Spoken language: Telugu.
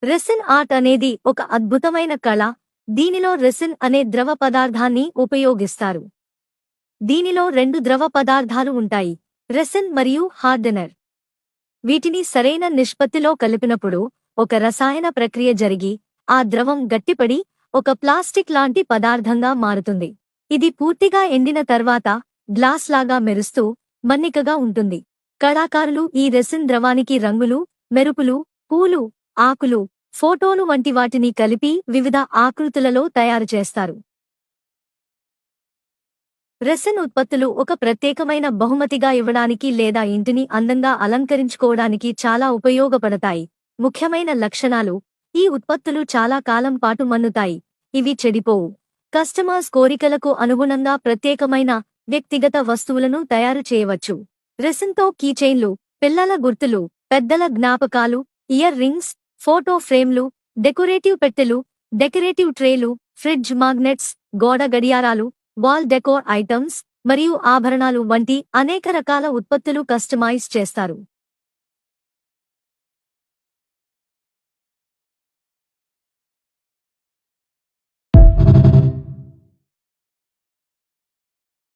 రెసిన్ ఆర్ట్ అనేది ఒక అద్భుతమైన కళ. దీనిలో రెసిన్ అనే ద్రవ పదార్థాన్ని ఉపయోగిస్తారు. దీనిలో రెండు ద్రవ పదార్థాలు ఉంటాయి, రెసిన్ మరియు హార్డెనర్. వీటిని సరైన నిష్పత్తిలో కలిపినప్పుడు ఒక రసాయన ప్రక్రియ జరిగి ఆ ద్రవం గట్టిపడి ఒక ప్లాస్టిక్ లాంటి పదార్థంగా మారుతుంది. ఇది పూర్తిగా ఎండిన తర్వాత గ్లాస్ లాగా మెరుస్తూ మన్నికగా ఉంటుంది. కళాకారులు ఈ రెసిన్ ద్రవానికి రంగులు, మెరుపులు, పూలు, ఆకులు, ఫోటోలు వంటి వాటిని కలిపి వివిధ ఆకృతులలో తయారు చేస్తారు. రెసిన్ ఉత్పత్తులు ఒక ప్రత్యేకమైన బహుమతిగా ఇవ్వడానికి లేదా ఇంటిని అందంగా అలంకరించుకోవడానికి చాలా ఉపయోగపడతాయి. ముఖ్యమైన లక్షణాలు: ఈ ఉత్పత్తులు చాలా కాలం పాటు మన్నుతాయి. ఇవి చెడిపోవు. కస్టమర్స్ కోరికలకు అనుగుణంగా ప్రత్యేకమైన వ్యక్తిగత వస్తువులను తయారు చేయవచ్చు. రెసిన్తో కీచైన్లు, పిల్లల గుర్తులు, పెద్దల జ్ఞాపకాలు, ఇయర్ రింగ్స్, ఫోటో ఫ్రేమ్లు, డెకరేటివ్ పెట్టెలు, డెకరేటివ్ ట్రేలు, ఫ్రిడ్జ్ మాగ్నెట్స్, గోడ గడియారాలు, వాల్ డెకోర్ ఐటమ్స్ మరియు ఆభరణాలు వంటి అనేక రకాల ఉత్పత్తులు కస్టమైజ్ చేస్తారు.